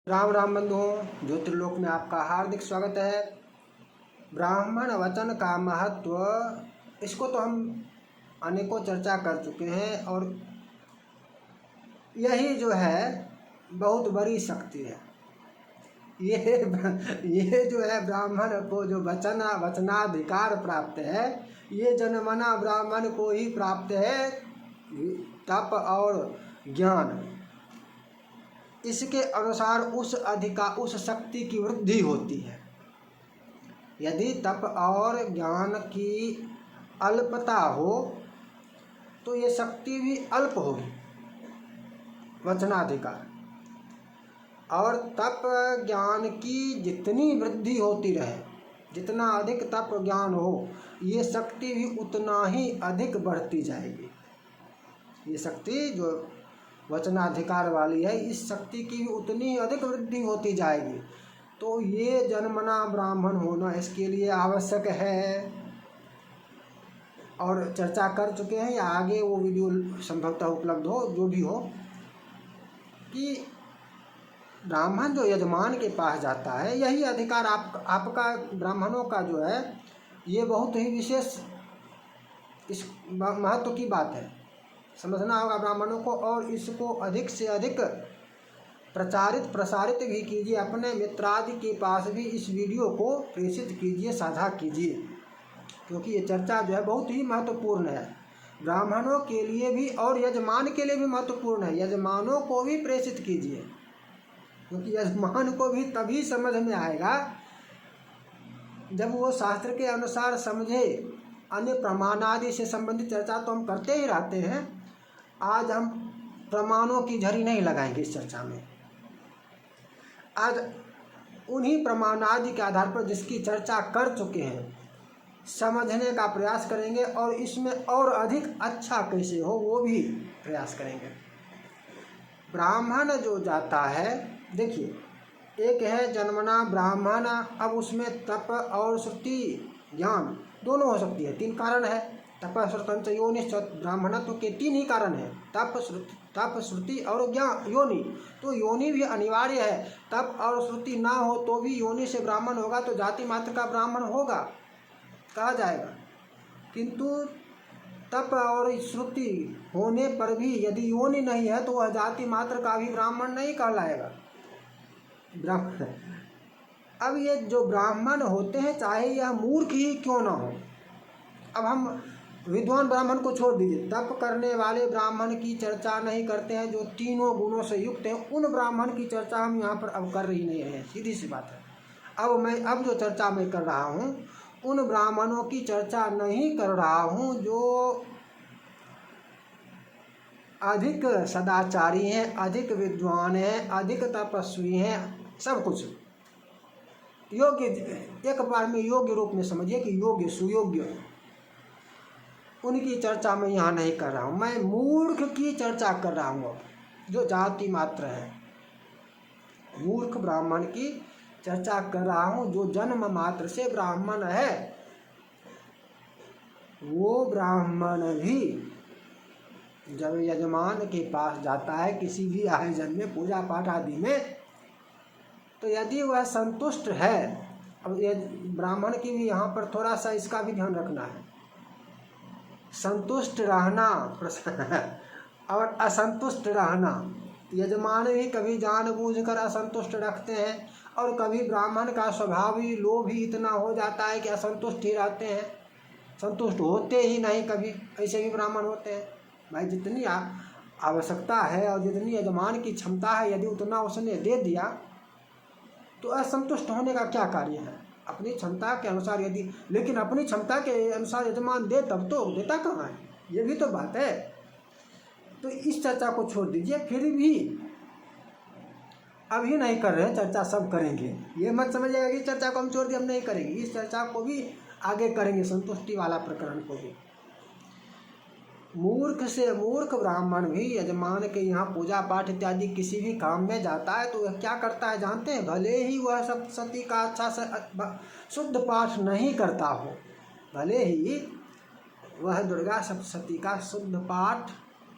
राम राम बंधुओं, ज्योतिर्लोक में आपका हार्दिक स्वागत है। ब्राह्मण वचन का महत्व, इसको तो हम अनेकों चर्चा कर चुके हैं और यही जो है बहुत बड़ी शक्ति है। ये जो है ब्राह्मण को जो वचनाधिकार प्राप्त है, ये जन्मना ब्राह्मण को ही प्राप्त है। तप और ज्ञान, इसके अनुसार उस शक्ति की वृद्धि होती है। यदि तप और ज्ञान की अल्पता हो तो ये शक्ति भी अल्प होगी, वचनाधिकार। और तप ज्ञान की जितनी वृद्धि होती रहे, जितना अधिक तप ज्ञान हो, ये शक्ति भी उतना ही अधिक बढ़ती जाएगी। ये शक्ति जो वचनाधिकार वाली है, इस शक्ति की उतनी अधिक वृद्धि होती जाएगी। तो ये जन्मना ब्राह्मण होना इसके लिए आवश्यक है। और चर्चा कर चुके हैं, या आगे वो वीडियो संभवतः उपलब्ध हो, जो भी हो, कि ब्राह्मण जो यजमान के पास जाता है, यही अधिकार आपका ब्राह्मणों का जो है, ये बहुत ही विशेष इस महत्व की बात है। समझना होगा ब्राह्मणों को, और इसको अधिक से अधिक प्रसारित भी कीजिए। अपने मित्रादि के पास भी इस वीडियो को प्रेषित कीजिए, साझा कीजिए, क्योंकि ये चर्चा जो है बहुत ही महत्वपूर्ण है। ब्राह्मणों के लिए भी और यजमान के लिए भी महत्वपूर्ण है। यजमानों को भी प्रेषित कीजिए, क्योंकि यजमान को भी तभी समझ में आएगा जब वो शास्त्र के अनुसार समझे। अन्य प्रमाणादि से संबंधित चर्चा तो हम करते ही रहते हैं। आज हम प्रमाणों की झड़ी नहीं लगाएंगे इस चर्चा में। आज उन्हीं प्रमाणादि के आधार पर जिसकी चर्चा कर चुके हैं, समझने का प्रयास करेंगे, और इसमें और अधिक अच्छा कैसे हो वो भी प्रयास करेंगे। ब्राह्मण जो जाता है, देखिए, एक है जन्मना ब्राह्मण। अब उसमें तप और श्रुति ज्ञान दोनों हो सकती है। 3 कारण है। तप श्रुतंच योनि, ब्राह्मणत्व के 3 ही कारण है, तप श्रुति और ज्ञान योनि। तो योनि भी अनिवार्य है। तप और श्रुति ना हो तो भी योनि से ब्राह्मण होगा, तो जाति मात्र का ब्राह्मण होगा, कहा जाएगा। किंतु तप और श्रुति होने पर भी यदि योनि नहीं है तो वह जाति मात्र का भी ब्राह्मण नहीं कहलाएगा। ब्राह्मण, अब ये जो ब्राह्मण होते हैं, चाहे यह मूर्ख ही क्यों ना हो। अब हम विद्वान ब्राह्मण को छोड़ दीजिए, तप करने वाले ब्राह्मण की चर्चा नहीं करते हैं, जो तीनों गुणों से युक्त हैं। उन ब्राह्मण की चर्चा हम यहाँ पर अब कर रही नहीं है, सीधी सी बात है। अब जो चर्चा मैं कर रहा हूँ, उन ब्राह्मणों की चर्चा नहीं कर रहा हूँ जो अधिक सदाचारी हैं, अधिक विद्वान हैं, अधिक तपस्वी हैं, सब कुछ योग्य। एक बार में योग्य रूप में समझिए कि योग्य, सुयोग्य, उनकी चर्चा मैं यहाँ नहीं कर रहा हूँ। मैं मूर्ख की चर्चा कर रहा हूँ, जो जाति मात्र है। मूर्ख ब्राह्मण की चर्चा कर रहा हूँ, जो जन्म मात्र से ब्राह्मण है। वो ब्राह्मण भी जब यजमान के पास जाता है किसी भी आयोजन में, पूजा पाठ आदि में, तो यदि वह संतुष्ट है, अब ये ब्राह्मण की भी यहाँ पर थोड़ा सा इसका भी ध्यान रखना है। संतुष्ट रहना और असंतुष्ट रहना। यजमान भी कभी जानबूझकर असंतुष्ट रखते हैं, और कभी ब्राह्मण का स्वभाव ही लोभ ही इतना हो जाता है कि असंतुष्ट ही रहते हैं, संतुष्ट होते ही नहीं कभी। ऐसे भी ब्राह्मण होते हैं। भाई, जितनी आवश्यकता है और जितनी यजमान की क्षमता है, यदि उतना उसने दे दिया तो असंतुष्ट होने का क्या कार्य है। अपनी क्षमता के अनुसार यदि, लेकिन अपनी क्षमता के अनुसार यजमान दे तब तो, देता कहाँ है, ये भी तो बात है। तो इस चर्चा को छोड़ दीजिए। फिर भी अभी नहीं कर रहे हैं, चर्चा सब करेंगे। ये मत समझिएगा कि चर्चा को हम छोड़ दिए, हम नहीं करेंगे। इस चर्चा को भी आगे करेंगे, संतुष्टि वाला प्रकरण को भी। मूर्ख से मूर्ख ब्राह्मण भी यजमान के यहाँ पूजा पाठ इत्यादि किसी भी काम में जाता है, तो वह क्या करता है जानते हैं? भले ही वह सप्तशती का अच्छा से शुद्ध पाठ नहीं करता हो, भले ही वह दुर्गा सप्तशती का शुद्ध पाठ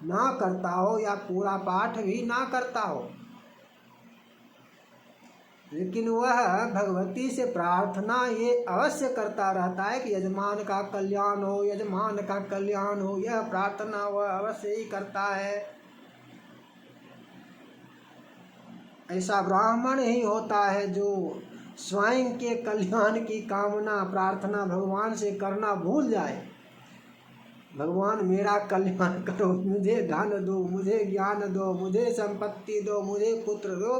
ना करता हो, या पूरा पाठ भी ना करता हो, लेकिन वह भगवती से प्रार्थना ये अवश्य करता रहता है कि यजमान का कल्याण हो, यजमान का कल्याण हो, यह प्रार्थना वह अवश्य ही करता है। ऐसा ब्राह्मण ही होता है जो स्वयं के कल्याण की कामना प्रार्थना भगवान से करना भूल जाए। भगवान मेरा कल्याण करो, मुझे धन दो, मुझे ज्ञान दो, मुझे संपत्ति दो, मुझे पुत्र दो।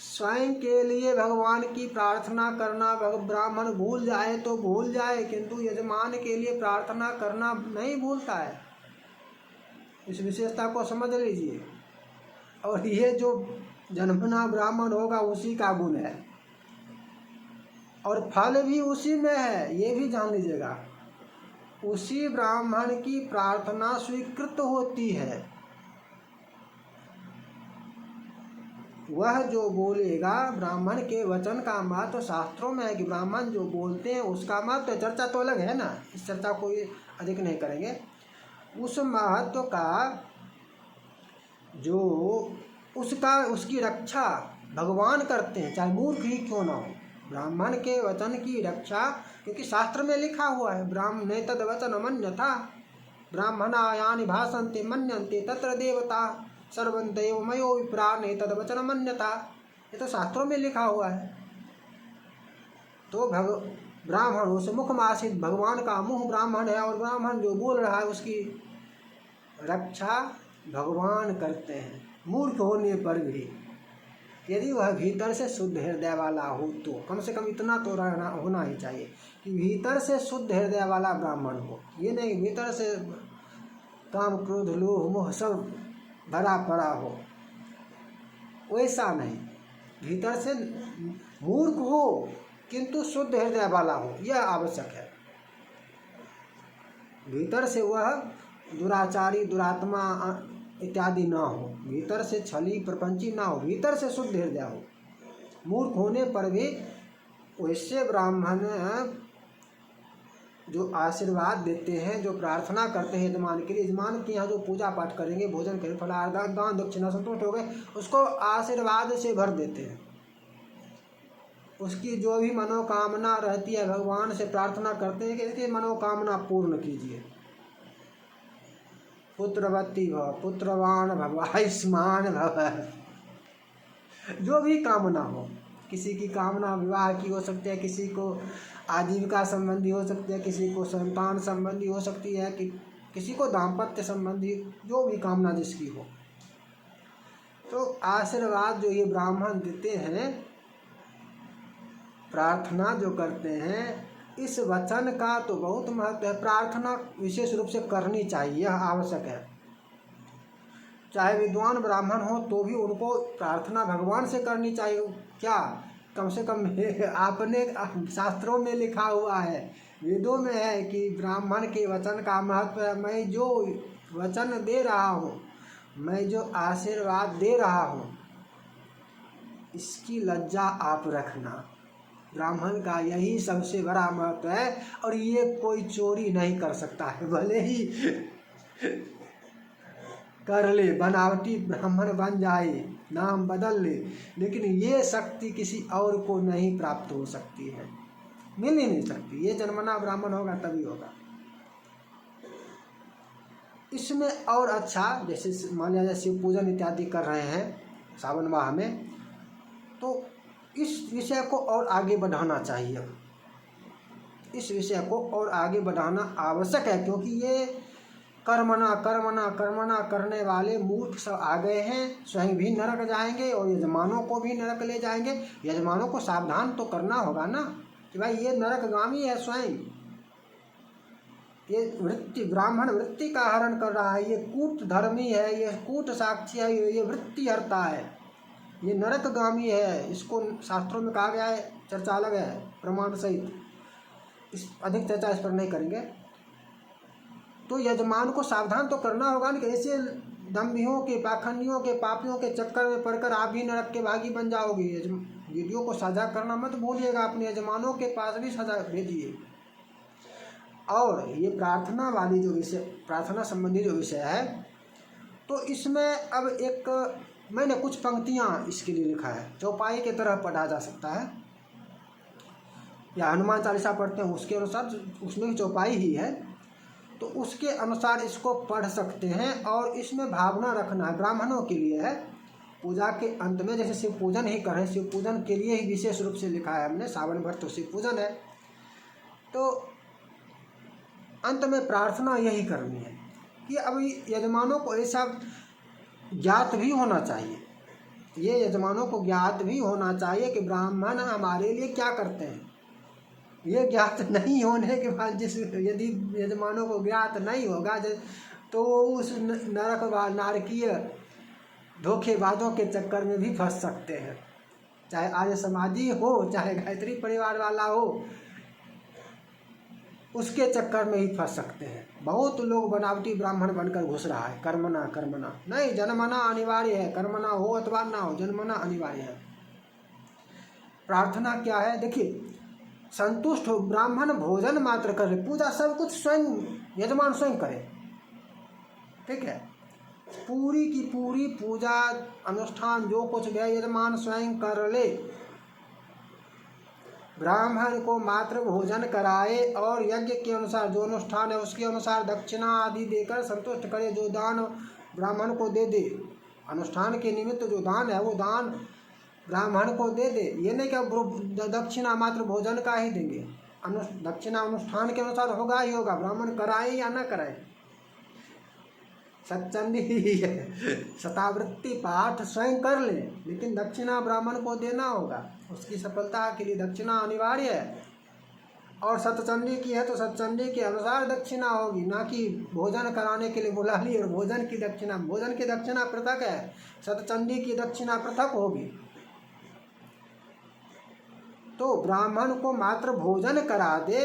स्वयं के लिए भगवान की प्रार्थना करना ब्राह्मण भूल जाए तो भूल जाए, किंतु यजमान के लिए प्रार्थना करना नहीं भूलता है। इस विशेषता को समझ लीजिए। और ये जो जन्मना ब्राह्मण होगा उसी का गुण है, और फल भी उसी में है, ये भी जान लीजिएगा। उसी ब्राह्मण की प्रार्थना स्वीकृत होती है। वह जो बोलेगा, ब्राह्मण के वचन का महत्व तो शास्त्रों में है कि ब्राह्मण जो बोलते हैं उसका महत्व, तो चर्चा तो अलग है ना, इस चर्चा को अधिक नहीं करेंगे। उस महत्व का जो उसकी रक्षा भगवान करते हैं, चाहे मूर्ख ही क्यों ना हो। ब्राह्मण के वचन की रक्षा, क्योंकि शास्त्र में लिखा हुआ है, ब्राह्मणे तद वचन मन्यथा ब्राह्मणा यानि भाषन्ते मन्यन्ते तत्र देवता सर्वं देवमयो विप्राणे तद वचन मन्यथा। ये तो शास्त्रों में लिखा हुआ है। तो ब्राह्मण उस मुख मासित, भगवान का मुख ब्राह्मण है, और ब्राह्मण जो बोल रहा है उसकी रक्षा भगवान करते हैं, मूर्ख होने पर भी। यदि वह भीतर से शुद्ध हृदय वाला हो तो कम से कम इतना तो होना ही चाहिए कि भीतर से शुद्ध हृदय वाला ब्राह्मण हो। ये नहीं भीतर से काम क्रोध लोभ मोह सब भरा पड़ा हो, वैसा नहीं। भीतर से मूर्ख हो किंतु शुद्ध हृदय वाला हो, यह आवश्यक है। भीतर से वह दुराचारी दुरात्मा इत्यादि ना हो, भीतर से छली प्रपंची ना हो, भीतर से शुद्ध हृदय हो। मूर्ख होने पर भी वैसे ब्राह्मण जो आशीर्वाद देते हैं, जो प्रार्थना करते हैं यजमान के लिए, यजमान के यहाँ जो पूजा पाठ करेंगे, भोजन करेंगे, फलाहार दान दक्षिणा संतुष्ट हो गए, उसको आशीर्वाद से भर देते हैं। उसकी जो भी मनोकामना रहती है भगवान से प्रार्थना करते हैं कि इसकी मनोकामना पूर्ण कीजिए। पुत्रवती भव, पुत्रवान भव, आयुष्मान भव। जो भी कामना हो, किसी की कामना विवाह की हो सकती है, किसी को आजीविका संबंधी हो सकती है, किसी को संतान संबंधी हो सकती है, कि किसी को दाम्पत्य संबंधी, जो भी कामना जिसकी हो। तो आशीर्वाद जो ये ब्राह्मण देते हैं, प्रार्थना जो करते हैं, इस वचन का तो बहुत महत्व है। प्रार्थना विशेष रूप से करनी चाहिए, यह आवश्यक है। चाहे विद्वान ब्राह्मण हो तो भी उनको प्रार्थना भगवान से करनी चाहिए। क्या कम से कम आपने शास्त्रों में लिखा हुआ है, वेदों में है कि ब्राह्मण के वचन का महत्व है। मैं जो वचन दे रहा हूँ, मैं जो आशीर्वाद दे रहा हूँ, इसकी लज्जा आप रखना। ब्राह्मण का यही सबसे बड़ा महत्व है, और ये कोई चोरी नहीं कर सकता है। भले ही कर ले, बनावटी ब्राह्मण बन जाए, नाम बदल ले, लेकिन ये शक्ति किसी और को नहीं प्राप्त हो सकती है, मिल ही नहीं सकती। ये जन्मना ब्राह्मण होगा तभी होगा। इसमें और अच्छा, जैसे मान लिया शिव पूजन इत्यादि कर रहे हैं सावन माह में, तो इस विषय को और आगे बढ़ाना चाहिए। इस विषय को और आगे बढ़ाना आवश्यक है, क्योंकि ये कर्मणा कर्मणा कर्मणा करने वाले मूर्ख सब आ गए हैं। स्वयं भी नरक जाएंगे और यजमानों को भी नरक ले जाएंगे। यजमानों को सावधान तो करना होगा ना कि भाई ये नरकगामी है स्वयं, ये वृत्ति ब्राह्मण वृत्ति का हरण कर रहा है, ये कूट धर्मी है, ये कूट साक्षी है, ये वृत्ति हरता है, ये नरकगामी है। इसको शास्त्रों में कहा गया है, चर्चा अलग है प्रमाण सहित, इस अधिक चर्चा इस पर नहीं करेंगे। तो यजमान को सावधान तो करना होगा कि ऐसे दम्भियों के, पाखंडियों के, पापियों के चक्कर में पड़कर आप भी नरक के भागी बन जाओगे। वीडियो को साझा करना मत भूलिएगा, अपने यजमानों के पास भी साझा भेजिए। और ये प्रार्थना वाली जो विषय, प्रार्थना संबंधी जो विषय है, तो इसमें अब एक मैंने कुछ पंक्तियाँ इसके लिए लिखा है, चौपाई की तरह पढ़ा जा सकता है, या हनुमान चालीसा पढ़ते हैं उसके अनुसार, उसमें भी चौपाई ही है, तो उसके अनुसार इसको पढ़ सकते हैं। और इसमें भावना रखना है, ब्राह्मणों के लिए है। पूजा के अंत में जैसे शिव पूजन ही करें, शिव पूजन के लिए ही विशेष रूप से लिखा है हमने, सावन भर तो शिव पूजन है, तो अंत में प्रार्थना यही करनी है कि अभी यजमानों को ऐसा ज्ञात भी होना चाहिए, ये यजमानों को ज्ञात भी होना चाहिए कि ब्राह्मण हमारे लिए क्या करते हैं। ये ज्ञात नहीं होने के बाद यदि यजमानों को ज्ञात नहीं होगा तो उस नरक व नारकीय धोखेबाजों के चक्कर में भी फंस सकते हैं, चाहे आर्य समाजी हो, चाहे गायत्री परिवार वाला हो, उसके चक्कर में ही फंस सकते हैं। बहुत लोग बनावटी ब्राह्मण बनकर घुस रहा है, कर्मणा कर्मणा नहीं, जन्मना अनिवार्य है, कर्मणा हो अथवा ना हो, जन्मना अनिवार्य है। प्रार्थना क्या है, देखिए, संतुष्ट हो, ब्राह्मण भोजन मात्र करे, पूजा सब कुछ स्वयं यजमान स्वयं करे, ठीक है, पूरी की पूरी पूजा अनुष्ठान जो कुछ भी है यजमान स्वयं कर ले, ब्राह्मण को मात्र भोजन कराए और यज्ञ के अनुसार जो अनुष्ठान है उसके अनुसार दक्षिणा आदि देकर संतुष्ट करे, जो दान ब्राह्मण को दे दे, अनुष्ठान के निमित्त जो दान है वो दान ब्राह्मण को दे दे। ये नहीं कि दक्षिणा मात्र भोजन का ही देंगे, दक्षिणा अनुष्ठान के अनुसार होगा ही होगा, ब्राह्मण कराए या ना कराए। सच्चंदी ही है, शतावृत्ति पाठ स्वयं कर ले, लेकिन दक्षिणा ब्राह्मण को देना होगा, उसकी सफलता के लिए दक्षिणा अनिवार्य है। और सतचंडी की है तो सतचंडी के अनुसार दक्षिणा होगी, ना कि भोजन कराने के लिए बुला ली और भोजन की दक्षिणा पृथक है, सतचंडी की दक्षिणा पृथक होगी। तो ब्राह्मण को मात्र भोजन करा दे,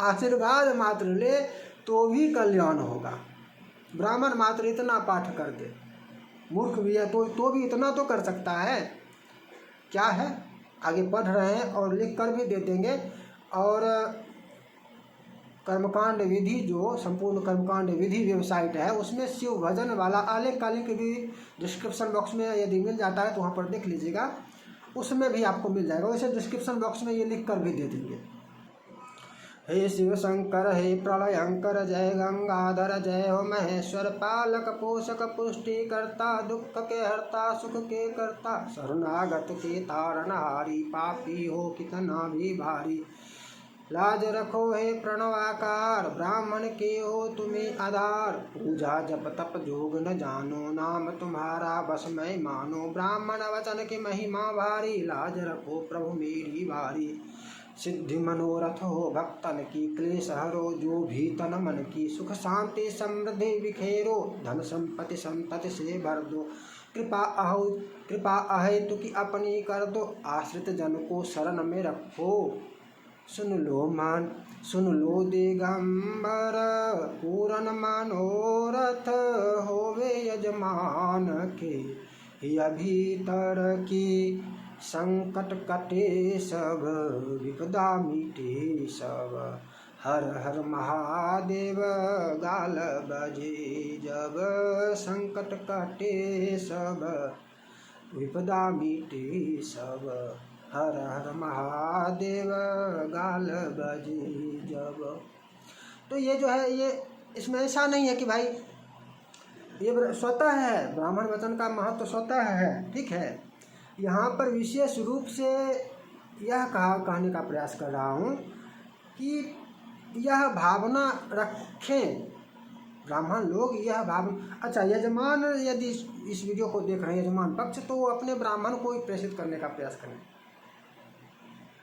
आशीर्वाद मात्र ले तो भी कल्याण होगा। ब्राह्मण मात्र इतना पाठ कर दे, मूर्ख भी है तो भी इतना तो कर सकता है, क्या है, आगे पढ़ रहे हैं और लिख कर भी दे देंगे। और कर्मकांड विधि, जो संपूर्ण कर्मकांड विधि वेबसाइट है, उसमें शिव भजन वाला आलेख का लिंक भी डिस्क्रिप्शन बॉक्स में यदि मिल जाता है तो वहाँ पर देख लीजिएगा, उसमें भी आपको मिल जाएगा। वैसे डिस्क्रिप्शन बॉक्स में ये लिख कर भी दे देंगे। हे शिव शंकर हे प्रलयंकर, जय गंगाधर, जय हो महेश्वर, पालक पोषक पुष्टि करता, दुख के हरता सुख के करता, शरणागत के तारनहारी, पापी हो कितना भी भारी, लाज रखो हे प्रणवाकार, ब्राह्मण के हो तुम्हें आधार, पूजा जप तप जोग न जानो, नाम तुम्हारा बस मैं मानो, ब्राह्मण वचन की महिमा भारी, लाज रखो प्रभु मेरी भारी, सिद्धि मनोरथ हो भक्तन की, क्लेश हरो जो भी तन मन की, सुख शांति समृद्धि बिखेरो, धन संपत्ति संतति से भर दो, कृपा अहेतु की अपनी कर दो, आश्रित जन को शरण में रखो, सुन लो दिगंबर, पूरन मनोरथ होवे यजमान के, यह भीतर की संकट कटे सब, विपदा मिटे सब, हर हर महादेव गाल बजे जब, संकट कटे सब, विपदा मिटे सब, हर हर महादेव गाल बजे जब। तो ये जो है, ये इसमें ऐसा नहीं है कि भाई ये स्वतः है, ब्राह्मण वचन का महत्व स्वतः है, ठीक है। यहाँ पर विशेष रूप से यह कहने का प्रयास कर रहा हूँ कि यह भावना रखें ब्राह्मण लोग, यह भावना। अच्छा, यजमान यदि इस वीडियो को देख रहे हैं, यजमान पक्ष, तो अपने ब्राह्मण को ही प्रेषित करने का प्रयास करें,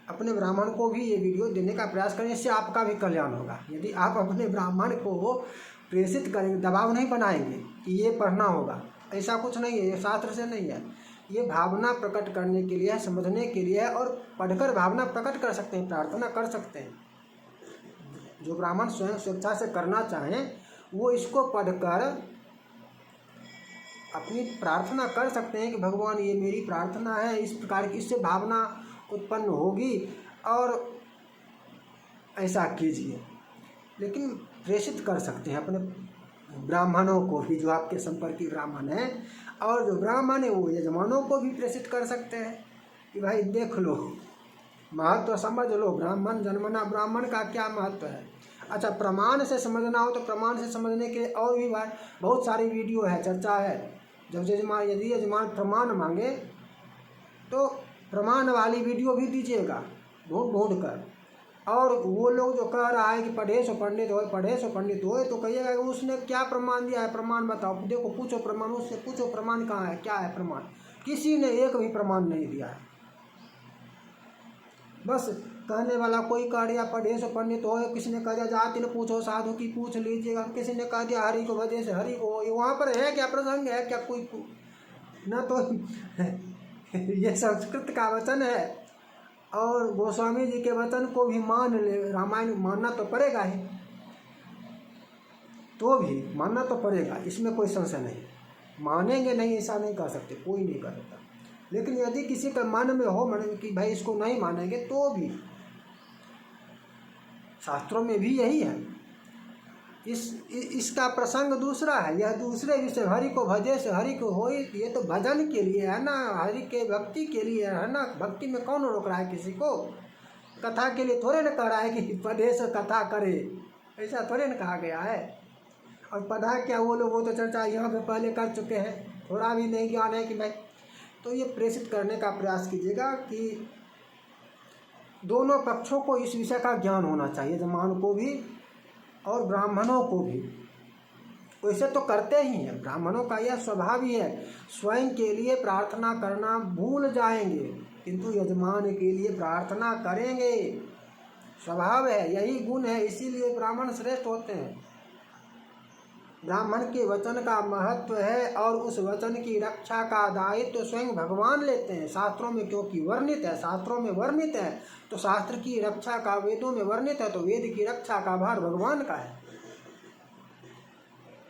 अपने ब्राह्मण को भी ये वीडियो देने का प्रयास करें, इससे आपका भी कल्याण होगा। यदि आप अपने ब्राह्मण को प्रेषित करेंगे, दबाव नहीं बनाएंगे कि ये पढ़ना होगा, ऐसा कुछ नहीं है, ये शास्त्र से नहीं है, ये भावना प्रकट करने के लिए है, समझने के लिए है, और पढ़कर भावना प्रकट कर सकते हैं, प्रार्थना कर सकते हैं। जो ब्राह्मण स्वयं स्वेच्छा से करना चाहें वो इसको पढ़कर अपनी प्रार्थना कर सकते हैं कि भगवान ये मेरी प्रार्थना है, इस प्रकार की, इससे भावना उत्पन्न होगी और ऐसा कीजिए। लेकिन प्रेषित कर सकते हैं अपने ब्राह्मणों को भी, जो आपके संपर्की ब्राह्मण हैं, और जो ब्राह्मण है वो यजमानों को भी प्रेषित कर सकते हैं कि भाई देख लो, महत्व समझ लो, ब्राह्मण जन्मना ब्राह्मण का क्या महत्व है। अच्छा, प्रमाण से समझना हो तो प्रमाण से समझने के और भी बहुत सारी वीडियो है, चर्चा है। जब यदि यजमान प्रमाण मांगे तो प्रमाण वाली वीडियो भी दीजिएगा ढूंढ ढूंढ कर। और वो लोग जो कह रहा है कि पढ़े सो पंडित होए, पढ़े सो पंडित होए, तो कहिएगा कि उसने क्या प्रमाण दिया है, प्रमाण बताओ। देखो, पूछो प्रमाण, उससे पूछो प्रमाण कहाँ है, क्या है प्रमाण। किसी ने एक भी प्रमाण नहीं दिया है। बस कहने वाला कोई कह दिया पढ़े सो पंडित होए, किसी ने कह दिया जाति ने पूछो साधु की पूछ लीजिएगा, किसी ने कह दिया हरि को भजे से हरि को। वहाँ पर है क्या प्रसंग, है क्या कोई ना, तो ये संस्कृत का वचन है और गोस्वामी जी के वचन को भी मान ले, रामायण मानना तो पड़ेगा ही, तो भी मानना तो पड़ेगा, इसमें कोई संशय नहीं। मानेंगे नहीं ऐसा नहीं कह सकते, कोई नहीं कर सकता। लेकिन यदि किसी के मन में हो, मन में कि भाई इसको नहीं मानेंगे, तो भी शास्त्रों में भी यही है। इसका प्रसंग दूसरा है, यह दूसरे विषय, हरि को भजे से हरि को होई, ये तो भजन के लिए है ना, हरि के भक्ति के लिए है ना। भक्ति में कौन रोक रहा है किसी को? कथा के लिए थोड़े न कह रहा है कि पढ़े से कथा करे, ऐसा थोड़े न कहा गया है। और पढ़ा क्या वो लोग, वो तो चर्चा यहाँ पे पहले कर चुके हैं, थोड़ा भी नहीं ज्ञान है कि भाई। तो ये प्रेषित करने का प्रयास कीजिएगा कि दोनों पक्षों को इस विषय का ज्ञान होना चाहिए, जमान को भी और ब्राह्मणों को भी। वैसे तो करते ही हैं, ब्राह्मणों का यह स्वभाव ही है, स्वयं के लिए प्रार्थना करना भूल जाएंगे किंतु यजमान के लिए प्रार्थना करेंगे, स्वभाव है, यही गुण है, इसीलिए ब्राह्मण श्रेष्ठ होते हैं। ब्राह्मण के वचन का महत्व है और उस वचन की रक्षा का दायित्व स्वयं भगवान लेते हैं, शास्त्रों में, क्योंकि वर्णित है, शास्त्रों में वर्णित है, तो शास्त्र की रक्षा का वेदों में वर्णित है, तो वेद की रक्षा का भार भगवान का है।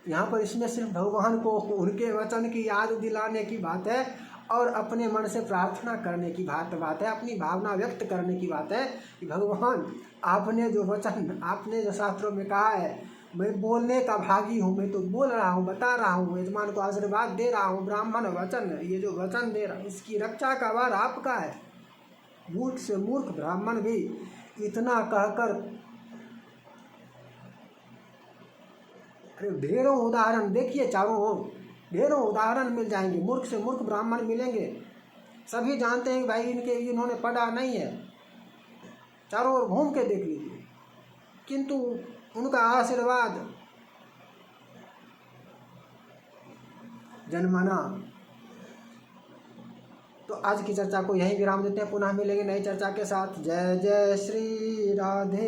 यहाँ पर इसमें सिर्फ भगवान को उनके वचन की याद दिलाने की बात है और अपने मन से प्रार्थना करने की बात है, अपनी भावना व्यक्त करने की बात है कि भगवान आपने जो वचन, आपने जो शास्त्रों में कहा है, मैं बोलने का भागी हूँ, मैं तो बोल रहा हूँ, बता रहा हूँ, यजमान को आशीर्वाद दे रहा हूँ, ब्राह्मण वचन, ये जो वचन दे रहा हूँ, इसकी रक्षा का भार आपका है। मूर्ख से मूर्ख ब्राह्मण भी इतना कहकर, अरे ढेरों उदाहरण देखिए, चारों ओर ढेरों उदाहरण मिल जाएंगे, मूर्ख से मूर्ख ब्राह्मण मिलेंगे। सभी जानते हैं कि भाई इन्होंने पढ़ा नहीं है, चारों ओर घूम के देख लीजिए, किंतु उनका आशीर्वाद जन्मना। तो आज की चर्चा को यहीं विराम देते हैं, पुनः मिलेंगे नई चर्चा के साथ। जय जय श्री राधे।